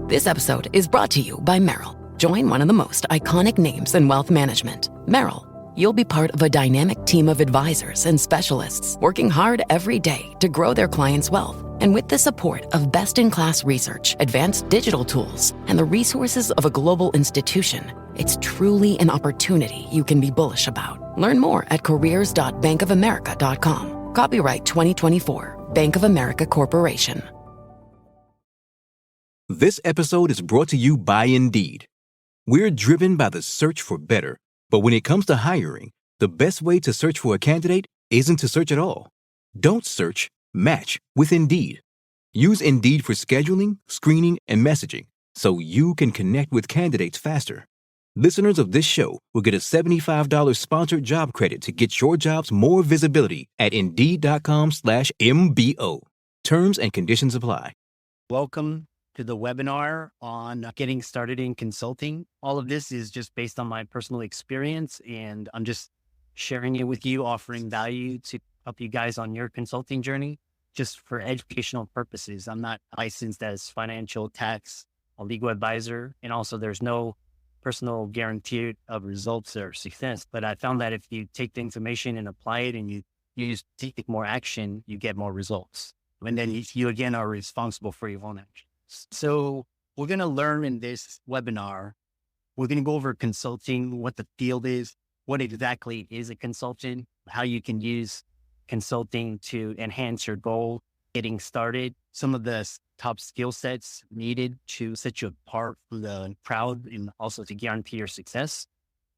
This episode is brought to you by Merrill. Join one of the most iconic names in wealth management, Merrill. You'll be part of a dynamic team of advisors and specialists working hard every day to grow their clients' wealth. And with the support of best-in-class research, advanced digital tools, and the resources of a global institution, it's truly an opportunity you can be bullish about. Learn more at careers.bankofamerica.com. Copyright 2024, Bank of America Corporation. This episode is brought to you by Indeed. We're driven by the search for better, but when it comes to hiring, the best way to search for a candidate isn't to search at all. Don't search, match with Indeed. Use Indeed for scheduling, screening, and messaging so you can connect with candidates faster. Listeners of this show will get a $75 sponsored job credit to get your jobs more visibility at Indeed.com/MBO. Terms and conditions apply. Welcome to the webinar on getting started in consulting. All of this is just based on my personal experience, and I'm just sharing it with you, offering value to help you guys on your consulting journey, just for educational purposes. I'm not licensed as financial, tax, a legal advisor, and also there's no personal guarantee of results or success. But I found that if you take the information and apply it and you just take more action, you get more results. And then you again are responsible for your own actions. So we're going to learn in this webinar, we're going to go over consulting, what the field is, what exactly is a consultant, how you can use consulting to enhance your goal, getting started, some of the top skill sets needed to set you apart from the crowd and also to guarantee your success.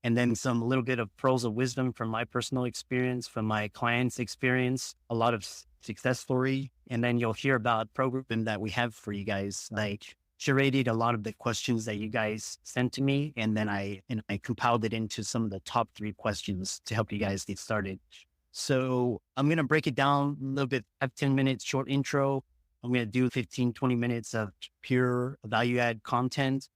And then some little bit of pearls of wisdom from my personal experience, from my clients' experience, a lot of success story. And then you'll hear about program that we have for you guys. I curated a lot of the questions that you guys sent to me, and then I compiled it into some of the top 3 questions to help you guys get started. So I'm going to break it down a little bit, have 10 minutes short intro. I'm going to do 15, 20 minutes of pure value add content.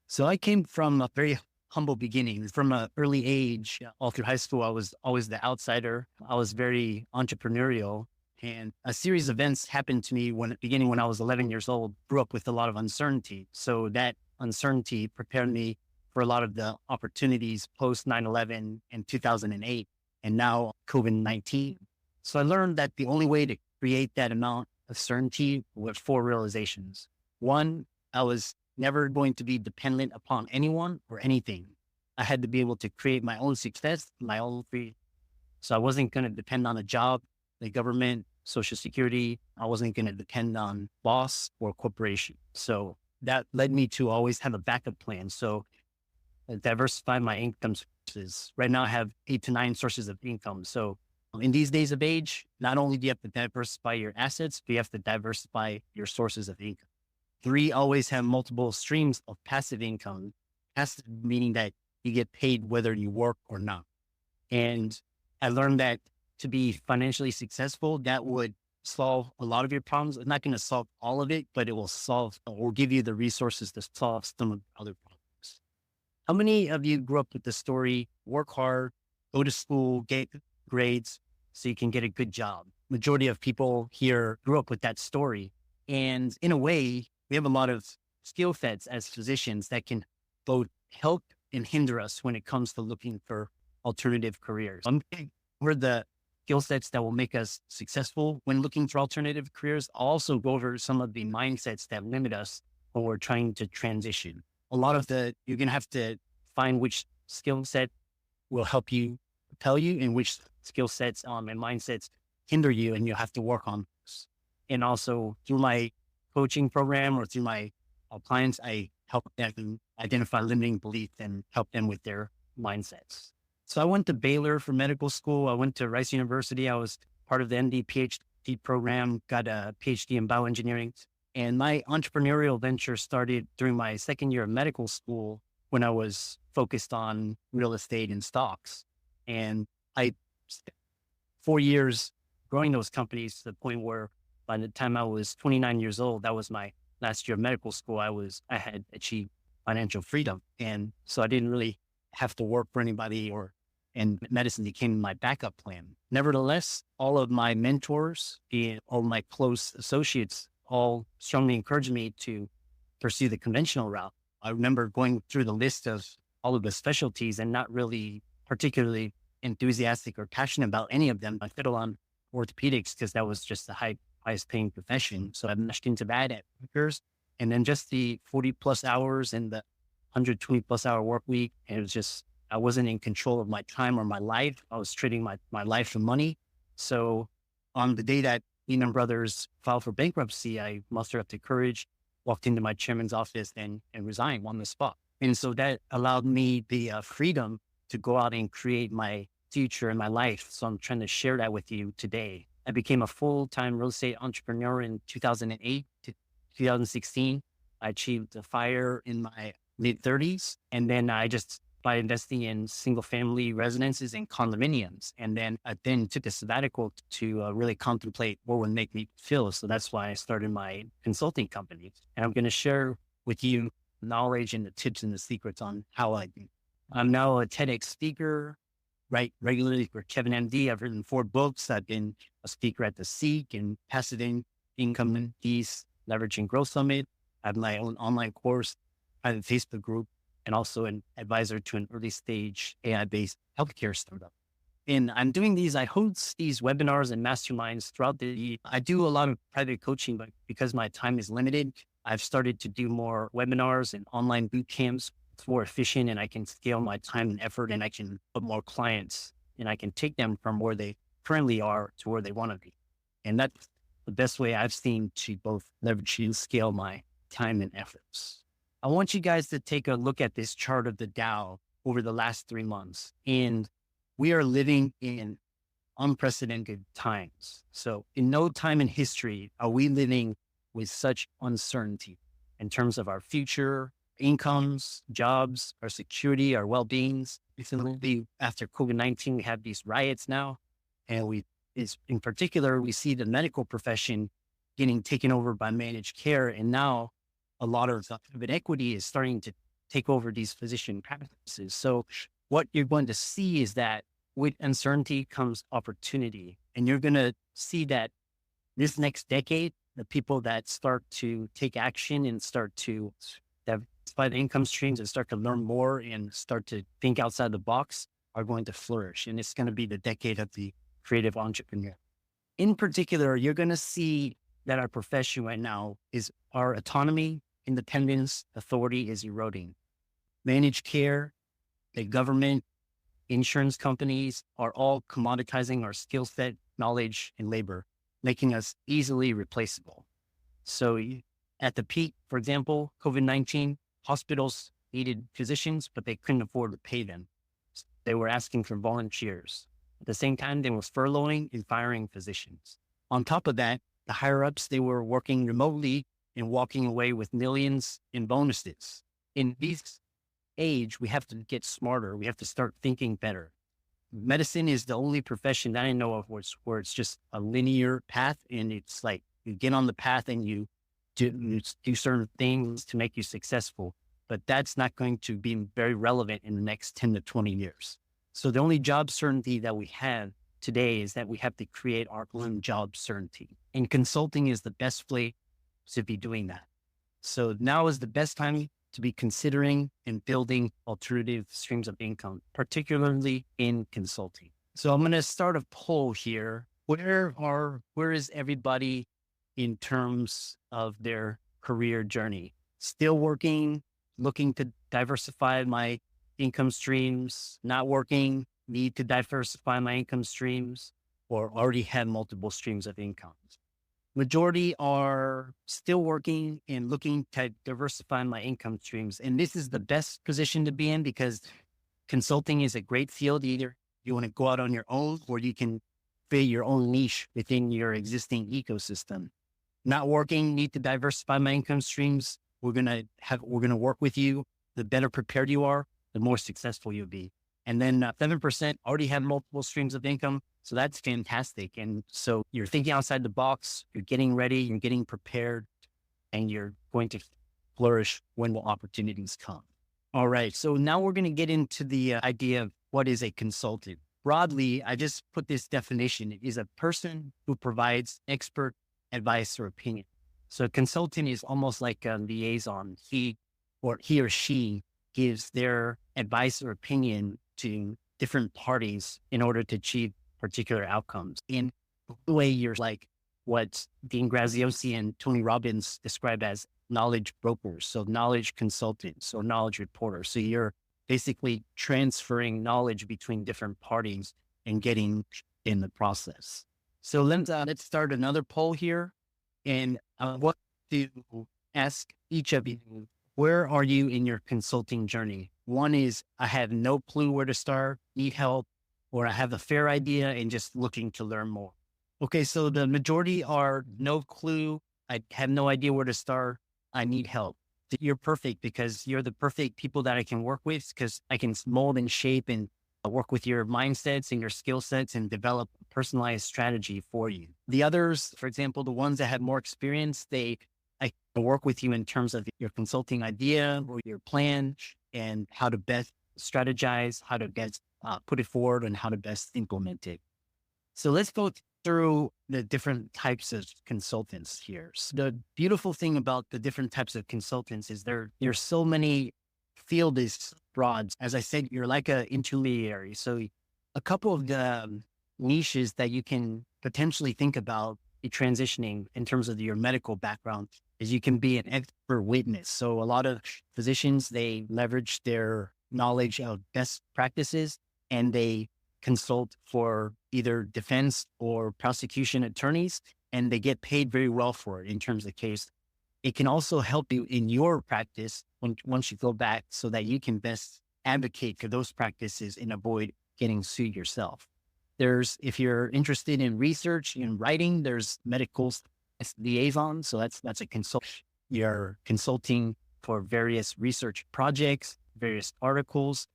So I came from a very humble beginning. From an early age, all through high school, I was always the outsider. I was very entrepreneurial, and a series of events happened to me beginning when I was 11 years old. Grew up with a lot of uncertainty. So that uncertainty prepared me for a lot of the opportunities post 9/11 and 2008, and now COVID-19. So I learned that the only way to create that amount of certainty was 4 realizations. 1, I was never going to be dependent upon anyone or anything. I had to be able to create my own success, my own free. So I wasn't going to depend on a job, the government, Social Security. I wasn't going to depend on boss or corporation. So that led me to always have a backup plan. So I diversify my income sources. Right now I have 8 to 9 sources of income. So in these days of age, not only do you have to diversify your assets, but you have to diversify your sources of income. 3, always have multiple streams of passive income. Passive meaning that you get paid whether you work or not. And I learned that to be financially successful, that would solve a lot of your problems. It's not going to solve all of it, but it will solve or give you the resources to solve some of the other problems. How many of you grew up with the story, work hard, go to school, get grades so you can get a good job? Majority of people here grew up with that story. And in a way, we have a lot of skill sets as physicians that can both help and hinder us when it comes to looking for alternative careers. We're the skill sets that will make us successful when looking for alternative careers. I'll also go over some of the mindsets that limit us when we're trying to transition. You're going to have to find which skill set will help you propel you and which skill sets and mindsets hinder you, and you'll have to work on those. And also through my coaching program or through my clients, I help them identify limiting beliefs and help them with their mindsets. So I went to Baylor for medical school. I went to Rice University. I was part of the MD PhD program, got a PhD in bioengineering. And my entrepreneurial venture started during my second year of medical school when I was focused on real estate and stocks. And I spent 4 years growing those companies to the point where by the time I was 29 years old, that was my last year of medical school. I had achieved financial freedom. And so I didn't really have to work for anybody, and medicine became my backup plan. Nevertheless, all of my mentors and all my close associates all strongly encouraged me to pursue the conventional route. I remember going through the list of all of the specialties and not really particularly enthusiastic or passionate about any of them. I settled on orthopedics because that was just the highest paying profession. So I meshed into that at Rutgers. And then just the 40 plus hours and the 120 plus hour work week. And it was just, I wasn't in control of my time or my life. I was trading my life for money. So on the day that Lehman Brothers filed for bankruptcy, I mustered up the courage, walked into my chairman's office and resigned on the spot. And so that allowed me the freedom to go out and create my future and my life. So I'm trying to share that with you today. I became a full-time real estate entrepreneur in 2008 to 2016. I achieved a FIRE in my mid 30s. And then I just, by investing in single family residences and condominiums. And then I took a sabbatical to really contemplate what would make me feel. So that's why I started my consulting company. And I'm going to share with you knowledge and the tips and the secrets on how I do. I'm now a TEDx speaker, write regularly for Kevin MD. I've written 4 books. I've been a speaker at the Seek and Passive Income and Peace Leveraging Growth Summit. I have my own online course, private Facebook group, and also an advisor to an early stage AI-based healthcare startup. And I'm doing these, I host these webinars and masterminds throughout I do a lot of private coaching, but because my time is limited, I've started to do more webinars and online boot camps. It's more efficient and I can scale my time and effort and I can put more clients and I can take them from where they currently are to where they want to be. And that's the best way I've seen to both leverage and scale my time and efforts. I want you guys to take a look at this chart of the Dow over the last 3 months. And we are living in unprecedented times. So in no time in history are we living with such uncertainty in terms of our future, incomes, jobs, our security, our well-beings. Recently, after COVID-19, we have these riots now. And in particular, we see the medical profession getting taken over by managed care. And now a lot of private equity is starting to take over these physician practices. So what you're going to see is that with uncertainty comes opportunity. And you're going to see that this next decade, the people that start to take action and start to diversify the income streams and start to learn more and start to think outside the box are going to flourish. And it's going to be the decade of the creative entrepreneur. In particular, you're going to see that our profession right now is our autonomy, independence, authority is eroding. Managed care, the government, insurance companies are all commoditizing our skill set, knowledge, and labor, making us easily replaceable. So at the peak, for example, COVID-19, hospitals needed physicians, but they couldn't afford to pay them. They were asking for volunteers. At the same time, they were furloughing and firing physicians. On top of that, the higher ups, they were working remotely and walking away with millions in bonuses. In this age, we have to get smarter. We have to start thinking better. Medicine is the only profession that I know of where it's just a linear path. And it's like you get on the path and you do certain things to make you successful. But that's not going to be very relevant in the next 10 to 20 years. So the only job certainty that we have today is that we have to create our own job certainty. And consulting is the best way to be doing that. So now is the best time to be considering and building alternative streams of income, particularly in consulting. So I'm going to start a poll here. Where is everybody in terms of their career journey? Still working, looking to diversify my income streams, not working, need to diversify my income streams, or already have multiple streams of income. Majority are still working and looking to diversify my income streams. And this is the best position to be in because consulting is a great field. Either you want to go out on your own or you can create your own niche within your existing ecosystem. Not working, need to diversify my income streams. We're going to work with you. The better prepared you are, the more successful you'll be. And then 7% already have multiple streams of income. So that's fantastic. And so you're thinking outside the box, you're getting ready, you're getting prepared, and you're going to flourish when will opportunities come. All right. So now we're going to get into the idea of what is a consultant. Broadly, I just put this definition. It is a person who provides expert advice or opinion. So a consultant is almost like a liaison. He or she gives their advice or opinion to different parties in order to achieve particular outcomes. In the way you're like what Dean Graziosi and Tony Robbins describe as knowledge brokers. So knowledge consultants or knowledge reporters. So you're basically transferring knowledge between different parties and getting in the process. So let's start another poll here. And I want to ask each of you, where are you in your consulting journey? One is, I have no clue where to start, need help, or I have a fair idea and just looking to learn more. Okay, so the majority are no clue. I have no idea where to start. I need help. You're perfect because you're the perfect people that I can work with because I can mold and shape and work with your mindsets and your skill sets and develop a personalized strategy for you. The others, for example, the ones that have more experience, I can work with you in terms of your consulting idea or your plan and how to best strategize, how to best put it forward and how to best implement it. So let's go through the different types of consultants here. So the beautiful thing about the different types of consultants is there's so many. Field is broad. As I said, you're like an intermediary. So a couple of the niches that you can potentially think about transitioning in terms of your medical background is you can be an expert witness. So a lot of physicians, they leverage their knowledge of best practices and they consult for either defense or prosecution attorneys, and they get paid very well for it in terms of case. It can also help you in your practice once you go back so that you can best advocate for those practices and avoid getting sued yourself. If you're interested in research and writing, there's medical liaison. So that's a consult. You're consulting for various research projects, various articles.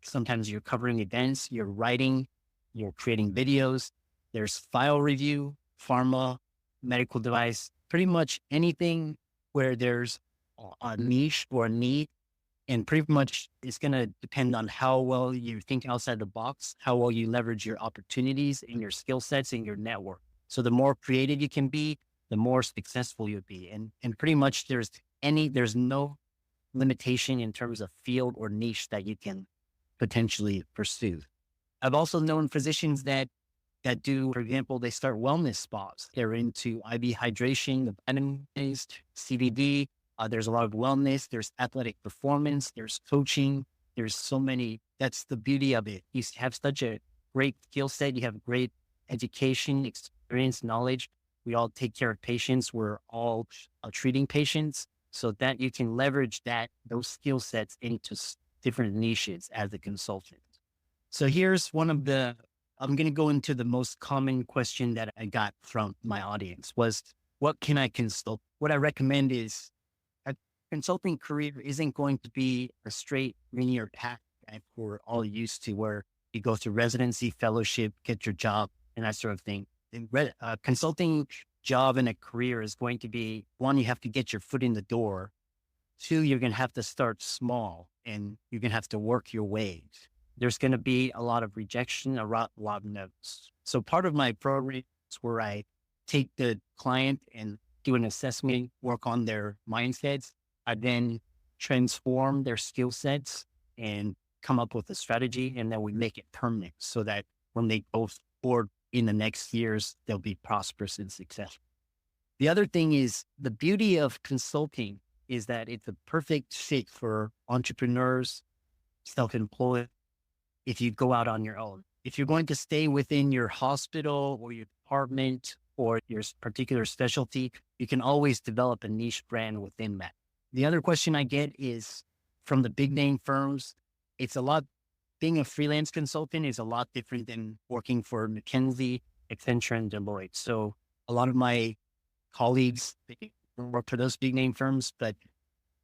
Sometimes you're covering events, you're writing, you're creating videos. There's file review, pharma, medical device, pretty much anything where there's a niche or a need. And pretty much it's going to depend on how well you think outside the box, how well you leverage your opportunities and your skill sets and your network. So the more creative you can be, the more successful you'll be. And pretty much there's no limitation in terms of field or niche that you can potentially pursue. I've also known physicians that do, for example, they start wellness spas. They're into IV hydration, the vitamin-based CBD. There's a lot of wellness. There's athletic performance. There's coaching. There's so many. That's the beauty of it. You have such a great skill set. You have great education, experience, knowledge. We all take care of patients. We're all treating patients so that you can leverage those skill sets into different niches as a consultant. So here's I'm going to go into the most common question that I got from my audience was, what can I consult? What I recommend is a consulting career isn't going to be a straight linear path that we're all used to, where you go through residency, fellowship, get your job, and that sort of thing. A consulting job and a career is going to be, one, you have to get your foot in the door. Two, you're going to have to start small and you're going to have to work your way. There's going to be a lot of rejection, a lot of no's. So part of my program is where I take the client and do an assessment, work on their mindsets. I then transform their skill sets and come up with a strategy. And then we make it permanent so that when they go forward in the next years, they'll be prosperous and successful. The other thing is, the beauty of consulting is that it's a perfect fit for entrepreneurs, self-employed, if you go out on your own. If you're going to stay within your hospital or your department or your particular specialty, you can always develop a niche brand within that. The other question I get is from the big name firms. Being a freelance consultant is a lot different than working for McKinsey, Accenture, and Deloitte. So a lot of my colleagues, they work for those big name firms, but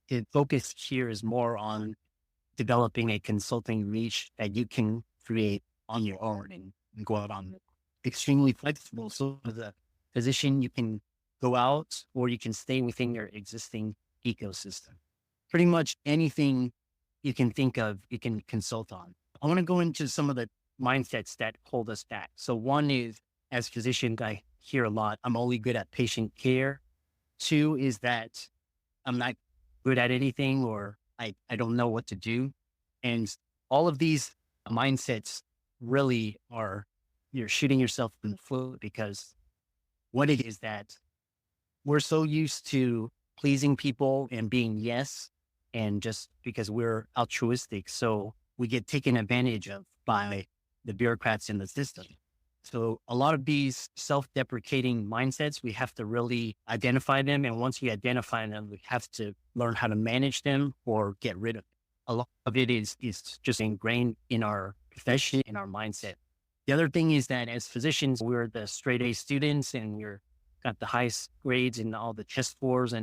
the focus here is more on developing a consulting niche that you can create on your own and go out on. Extremely flexible. So as a physician, you can go out or you can stay within your existing ecosystem. Pretty much anything you can think of, you can consult on. I want to go into some of the mindsets that hold us back. So one is, as physicians, I hear a lot, I'm only good at patient care. Two is that I'm not good at anything, or I don't know what to do. And all of these mindsets really are, you're shooting yourself in the foot, because what it is that we're so used to pleasing people and being yes, and just because we're altruistic. So we get taken advantage of by the bureaucrats in the system. So a lot of these self-deprecating mindsets, we have to really identify them. And once you identify them, we have to learn how to manage them or get rid of them. A lot of it is just ingrained in our profession, in our mindset. The other thing is that as physicians, we're the straight A students, and we're got the highest grades in all the test scores.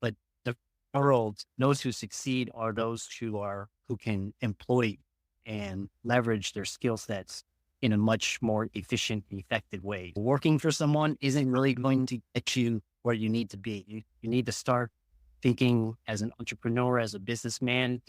But the world, those who succeed are those who can employ and leverage their skill sets in a much more efficient, effective way. Working for someone isn't really going to get you where you need to be. You need to start thinking as an entrepreneur, as a businessman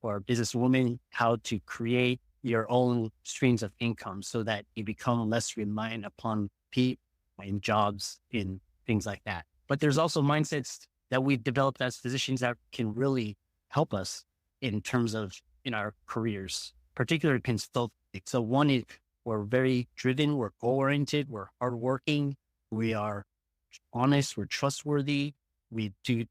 or a businesswoman, how to create your own streams of income so that you become less reliant upon people in jobs, in things like that. But there's also mindsets that we've developed as physicians that can really help us in terms of in our careers, particularly consulting. So one is, we're very driven, we're goal-oriented, we're hardworking, we are honest, we're trustworthy, we do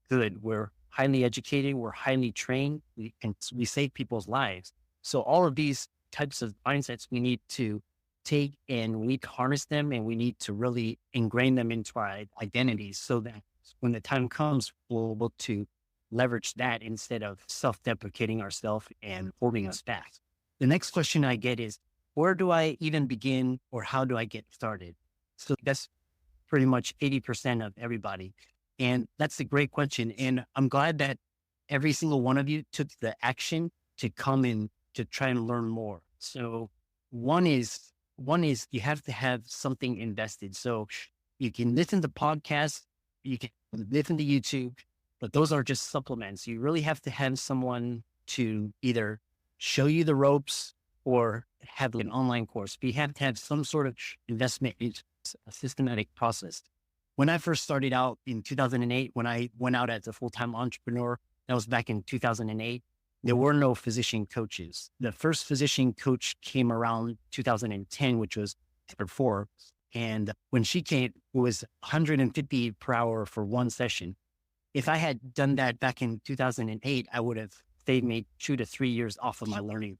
good, we're highly educated, we're highly trained, we save people's lives. So all of these types of mindsets we need to take, and we need to harness them, and we need to really ingrain them into our identities so that when the time comes, we're able to leverage that instead of self-deprecating ourselves and holding us back. The next question I get is, where do I even begin, or how do I get started? So that's pretty much 80% of everybody. And that's a great question. And I'm glad that every single one of you took the action to come in to try and learn more. So one is you have to have something invested. So you can listen to podcasts, you can listen to YouTube, but those are just supplements. You really have to have someone to either show you the ropes or have an online course. But you have to have some sort of investment in a systematic process. When I first started out in 2008, when I went out as a full-time entrepreneur, that was back in 2008, there were no physician coaches. The first physician coach came around 2010, which was before. And when she came, it was 150 per hour for one session. If I had done that back in 2008, I would have saved me 2 to 3 years off of my learning.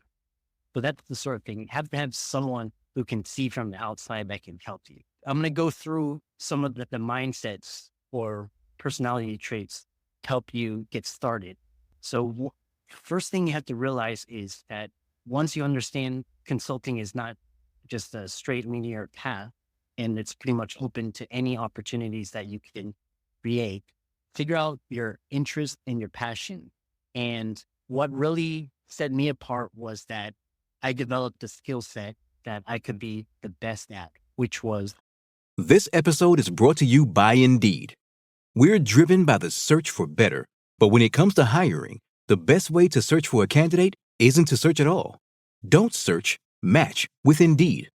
So that's the sort of thing. You have to have someone who can see from the outside that can help you. I'm going to go through some of the mindsets or personality traits to help you get started. So first thing you have to realize is that once you understand consulting is not just a straight linear path, and it's pretty much open to any opportunities that you can create, figure out your interest and your passion. And what really set me apart was that I developed a skill set that I could be the best at, which was. This episode is brought to you by Indeed. We're driven by the search for better, but when it comes to hiring, the best way to search for a candidate isn't to search at all. Don't search, match with Indeed.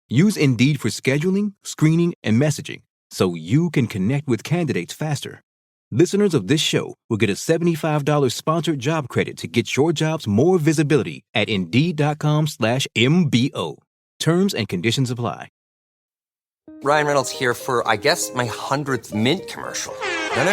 Use Indeed for scheduling, screening, and messaging so you can connect with candidates faster. Listeners of this show will get a $75 sponsored job credit to get your jobs more visibility at Indeed.com/MBO. Terms and conditions apply. Ryan Reynolds here for, I guess, my 100th Mint commercial. No,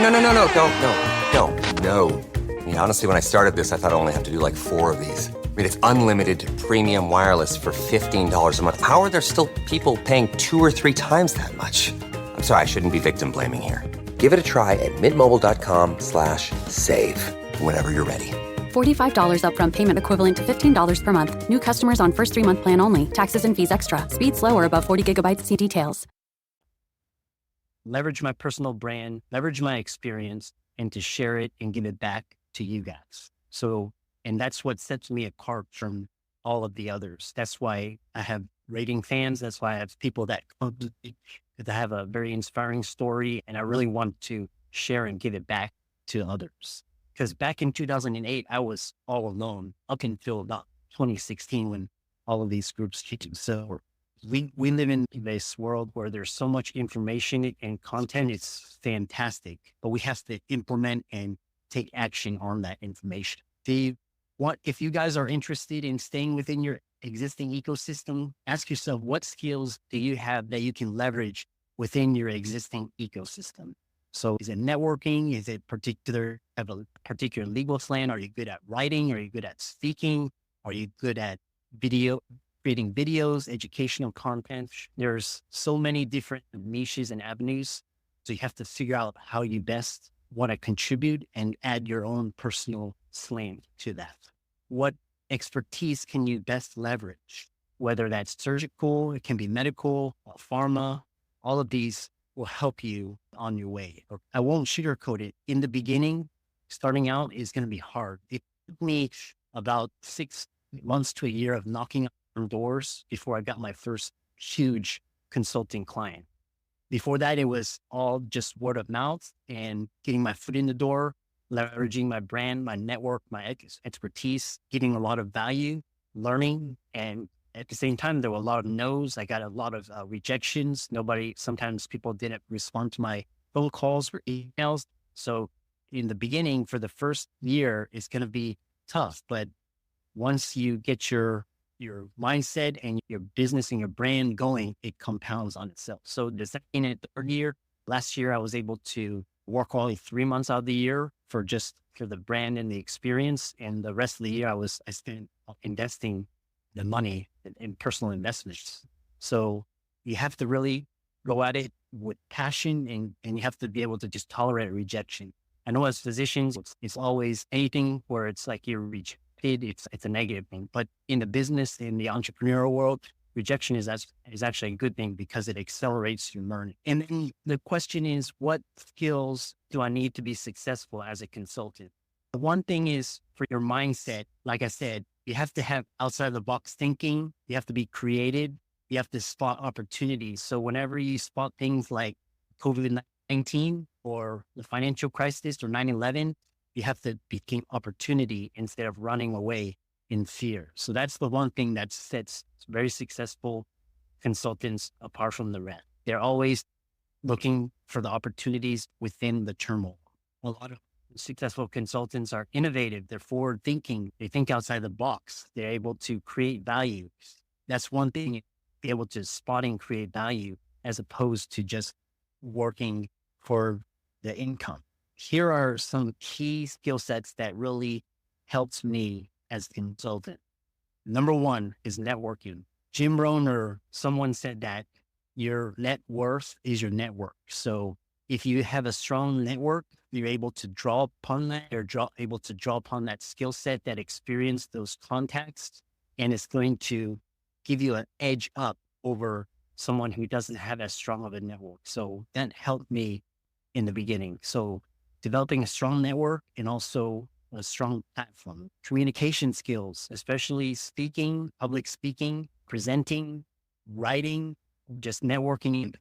don't. I mean, honestly, when I started this, I thought I only have to do like 4 of these. I mean, it's unlimited premium wireless for $15 a month. How are there still people paying 2 or 3 times that much? I'm sorry, I shouldn't be victim blaming here. Give it a try at mintmobile.com/save. Whenever you're ready. $45 upfront payment equivalent to $15 per month. New customers on first 3-month plan only. Taxes and fees extra. Speed slower above 40 gigabytes. See details. Leverage my personal brand, leverage my experience, and to share it and give it back to you guys. So, and that's what sets me apart from all of the others. That's why I have rating fans. That's why I have people that come to me, because I have a very inspiring story, and I really want to share and give it back to others. Because back in 2008, I was all alone up until about 2016 when all of these groups came. So we live in this world where there's so much information and content. It's fantastic, but we have to implement and take action on that information. If you guys are interested in staying within your existing ecosystem, ask yourself, what skills do you have that you can leverage within your existing ecosystem? So is it networking? Is it have a particular legal slant? Are you good at writing? Are you good at speaking? Are you good at creating videos, educational content? There's so many different niches and avenues. So you have to figure out how you best want to contribute and add your own personal slant to that. What expertise can you best leverage? Whether that's surgical, it can be medical, pharma, all of these will help you on your way. I won't sugarcoat it. In the beginning, starting out is going to be hard. It took me about 6 months to a year of knocking on doors before I got my first huge consulting client. Before that, it was all just word of mouth and getting my foot in the door, leveraging my brand, my network, my expertise, getting a lot of value, learning. And at the same time, there were a lot of no's. I got a lot of rejections. Sometimes people didn't respond to my phone calls or emails. So in the beginning, for the first year, it's going to be tough. But once you get your mindset and your business and your brand going, it compounds on itself. So the second and third year, last year, I was able to work only 3 months out of the year for the brand and the experience. And the rest of the year, I spent investing the money in personal investments. So you have to really go at it with passion and you have to be able to just tolerate rejection. I know as physicians, it's always anything where it's like you're rejected, it's a negative thing. But in the business, in the entrepreneurial world, rejection is actually a good thing because it accelerates your learning. And then the question is, what skills do I need to be successful as a consultant? The one thing is for your mindset, like I said, you have to have outside the box thinking. You have to be creative. You have to spot opportunities. So whenever you spot things like COVID-19 or the financial crisis or 9/11, you have to become opportunity instead of running away in fear. So that's the one thing that sets very successful consultants apart from the rest. They're always looking for the opportunities within the turmoil. A lot of successful consultants are innovative. They're forward thinking. They think outside the box. They're able to create value. That's one thing, be able to spot and create value as opposed to just working for the income. Here are some key skill sets that really helps me as a consultant. Number one is networking. Jim Rohn or someone said that your net worth is your network. So if you have a strong network, you're able to draw upon that, able to draw upon that skill set, that experience, those contacts, and it's going to give you an edge up over someone who doesn't have as strong of a network. So that helped me in the beginning. So developing a strong network and also a strong platform, communication skills, especially speaking, public speaking, presenting, writing, just networking.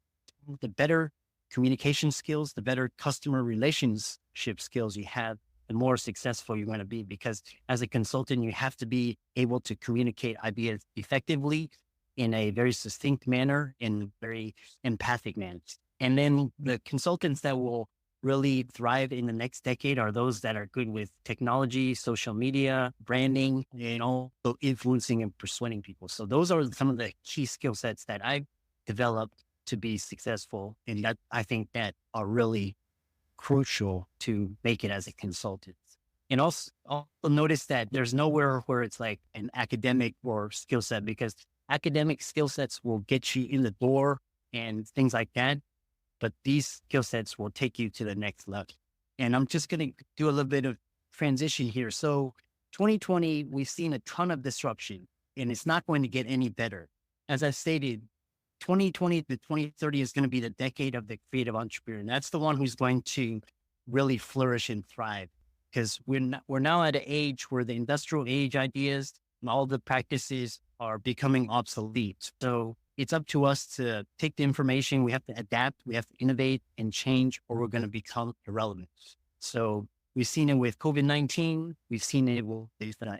The better communication skills, the better customer relationship skills you have, the more successful you're going to be. Because as a consultant, you have to be able to communicate ideas effectively in a very succinct manner, in very empathic manner. And then the consultants that will really thrive in the next decade are those that are good with technology, social media, branding, and also influencing and persuading people. So those are some of the key skill sets that I've developed to be successful. And that I think that are really crucial to make it as a consultant. And also notice that there's nowhere where it's like an academic or skill set, because academic skill sets will get you in the door and things like that. But these skill sets will take you to the next level. And I'm just going to do a little bit of transition here. So 2020, we've seen a ton of disruption and it's not going to get any better. As I stated, 2020 to 2030 is going to be the decade of the creative entrepreneur. And that's the one who's going to really flourish and thrive, because we're now at an age where the industrial age ideas and all the practices are becoming obsolete. So it's up to us to take the information. We have to adapt, we have to innovate and change, or we're going to become irrelevant. So we've seen it with COVID-19. We've seen it with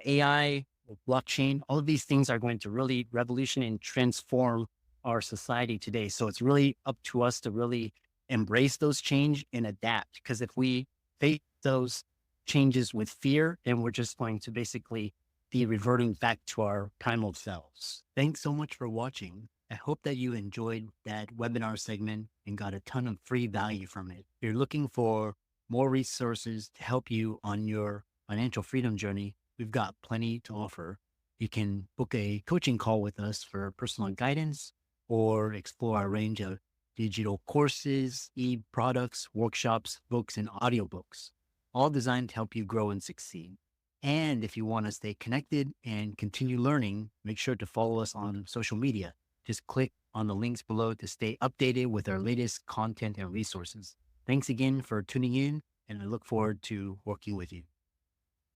AI, with blockchain. All of these things are going to really revolution and transform our society today. So it's really up to us to really embrace those change and adapt. Because if we face those changes with fear, then we're just going to basically be reverting back to our primal selves. Thanks so much for watching. I hope that you enjoyed that webinar segment and got a ton of free value from it. If you're looking for more resources to help you on your financial freedom journey, we've got plenty to offer. You can book a coaching call with us for personal guidance or explore our range of digital courses, e-products, workshops, books, and audiobooks, all designed to help you grow and succeed. And if you want to stay connected and continue learning, make sure to follow us on social media. Just click on the links below to stay updated with our latest content and resources. Thanks again for tuning in, and I look forward to working with you.